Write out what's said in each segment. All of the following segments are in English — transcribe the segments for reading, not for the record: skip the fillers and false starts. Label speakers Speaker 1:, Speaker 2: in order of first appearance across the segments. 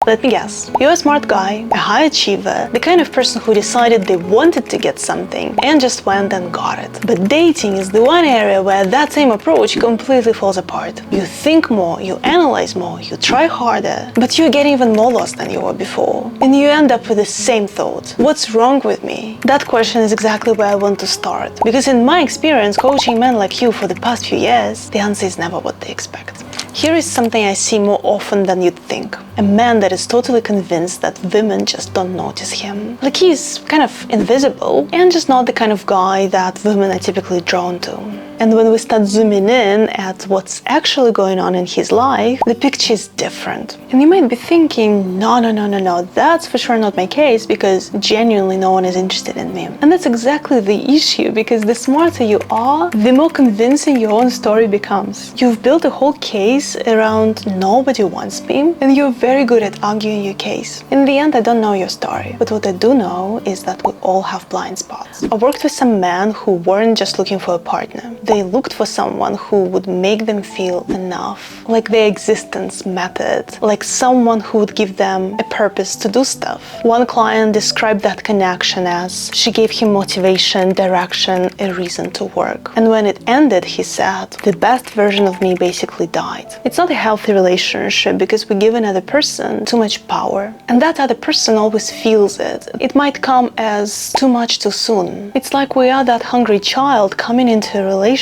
Speaker 1: Let me guess, you're a smart guy, a high achiever, the kind of person who decided they wanted to get something and just went and got it. But dating is the one area where that same approach completely falls apart. You think more, you analyze more, you try harder, but you're getting even more lost than you were before. And you end up with the same thought. What's wrong with me? That question is exactly where I want to start. Because in my experience coaching men like you for the past few years, the answer is never what they expect. Here is something I see more often than you'd think. A man that is totally convinced that women just don't notice him. Like he's kind of invisible and just not the kind of guy that women are typically drawn to. And when we start zooming in at what's actually going on in his life, the picture is different. And you might be thinking, no, that's for sure not my case because genuinely no one is interested in me. And that's exactly the issue, because the smarter you are, the more convincing your own story becomes. You've built a whole case around nobody wants me, and you're very good at arguing your case. In the end, I don't know your story, but what I do know is that we all have blind spots. I worked with some men who weren't just looking for a partner. They looked for someone who would make them feel enough, like their existence mattered, like someone who would give them a purpose to do stuff. One client described that connection as she gave him motivation, direction, a reason to work. And when it ended, he said, the best version of me basically died. It's not a healthy relationship because we give another person too much power. And that other person always feels it. It might come as too much too soon. It's like we are that hungry child coming into a relationship,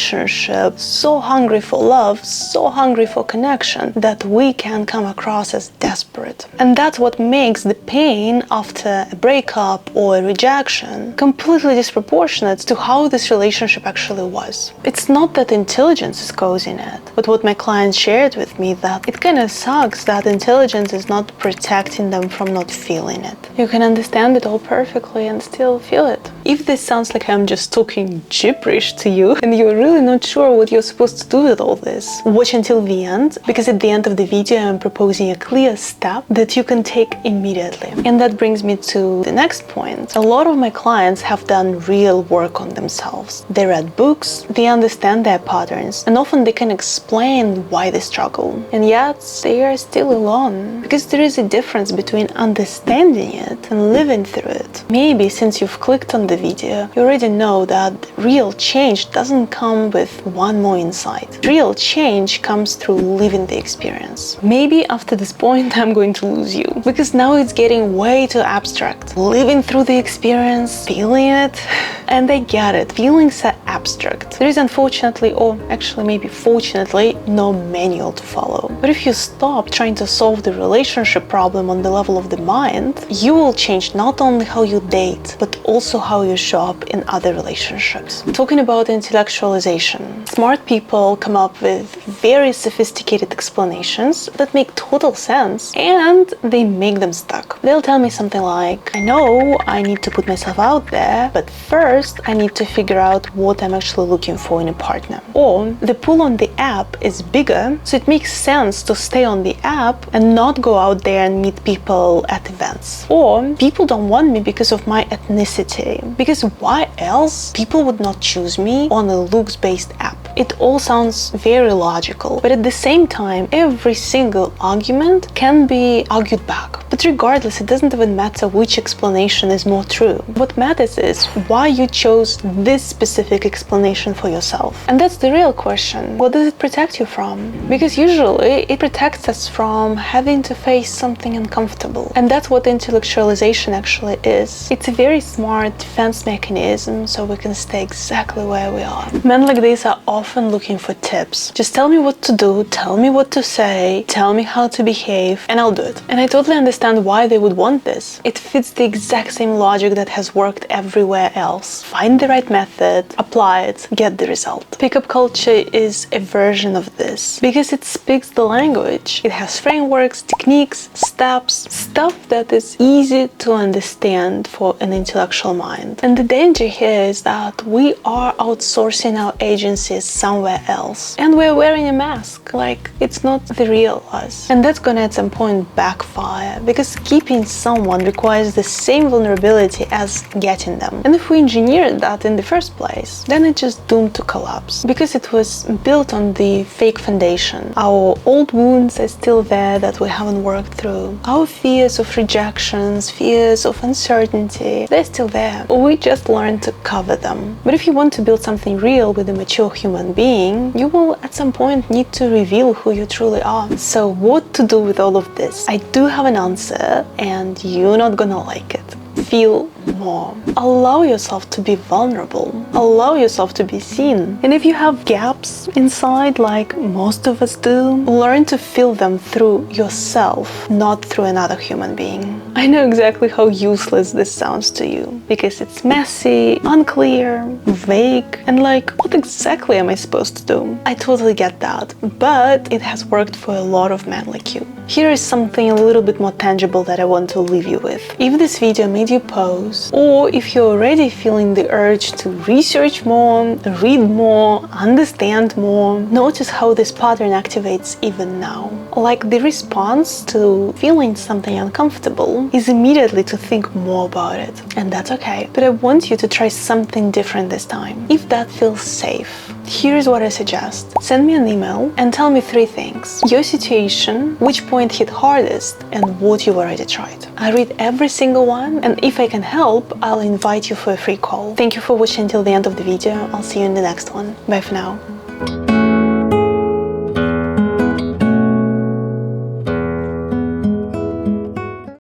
Speaker 1: so hungry for love, so hungry for connection, that we can come across as desperate. And that's what makes the pain after a breakup or a rejection completely disproportionate to how this relationship actually was. It's not that intelligence is causing it, but what my client shared with me, that it kind of sucks that intelligence is not protecting them from not feeling it. You can understand it all perfectly and still feel it. If this sounds like I'm just talking gibberish to you and you're really not sure what you're supposed to do with all this, watch until the end, because at the end of the video I'm proposing a clear step that you can take immediately. And that brings me to the next point. A lot of my clients have done real work on themselves. They read books, they understand their patterns, and often they can explain why they struggle. And yet they are still alone, because there is a difference between understanding it and living through it. Maybe since you've clicked on the video, you already know that real change doesn't come with one more insight. Real change comes through living the experience. Maybe after this point I'm going to lose you, because now it's getting way too abstract. Living through the experience, feeling it, and I get it, feelings are abstract. There is unfortunately, or actually maybe fortunately, no manual to follow. But if you stop trying to solve the relationship problem on the level of the mind, you will change not only how you date, but also how you show up in other relationships. Talking about intellectualization, smart people come up with very sophisticated explanations that make total sense, and they make them stuck. They'll tell me something like, I know I need to put myself out there, but first I need to figure out what I'm actually looking for in a partner. Or the pull on the app is bigger, so it makes sense to stay on the app and not go out there and meet people at events. Or people don't want me because of my ethnicity, because why else people would not choose me on a looks-based app? It all sounds very logical, but at the same time, every single argument can be argued back. But regardless, it doesn't even matter which explanation is more true. What matters is why you chose this specific explanation for yourself. And that's the real question. What does it protect you from? Because usually it protects us from having to face something uncomfortable. And that's what intellectualization actually is. It's a very smart defense mechanism so we can stay exactly where we are. Men like this are often looking for tips. Just tell me what to do, tell me what to say, tell me how to behave, and I'll do it. And I totally understand why they would want this. It fits the exact same logic that has worked everywhere else. Find the right method, apply it, get the result. Pickup culture is a version of this because it speaks the language. It has frameworks, techniques, steps, stuff that is easy to understand for an intellectual mind. And the danger here is that we are outsourcing our agencies somewhere else. And we're wearing a mask, like it's not the real us. And that's gonna at some point backfire because keeping someone requires the same vulnerability as getting them. And if we engineered that in the first place, then it's just doomed to collapse, because it was built on the fake foundation. Our old wounds are still there that we haven't worked through. Our fears of rejections, fears of uncertainty, they're still there. We just learn to cover them. But if you want to build something real with a mature human being, you will at some point need to reveal who you truly are. So what to do with all of this? I do have an answer, and you're not gonna like it. Feel more. Allow yourself to be vulnerable. Allow yourself to be seen. And if you have gaps inside, like most of us do, learn to fill them through yourself, not through another human being. I know exactly how useless this sounds to you, because it's messy, unclear, vague, and like, what exactly am I supposed to do? I totally get that, but it has worked for a lot of men like you. Here is something a little bit more tangible that I want to leave you with. If this video made you pause, or if you're already feeling the urge to research more, read more, understand more, notice how this pattern activates even now. Like, the response to feeling something uncomfortable is immediately to think more about it. And that's okay. But I want you to try something different this time. If that feels safe, here's what I suggest. Send me an email and tell me 3 things. Your situation, which point hit hardest, and what you've already tried. I read every single one, and if I can help, I'll invite you for a free call. Thank you for watching until the end of the video. I'll see you in the next one. Bye for now.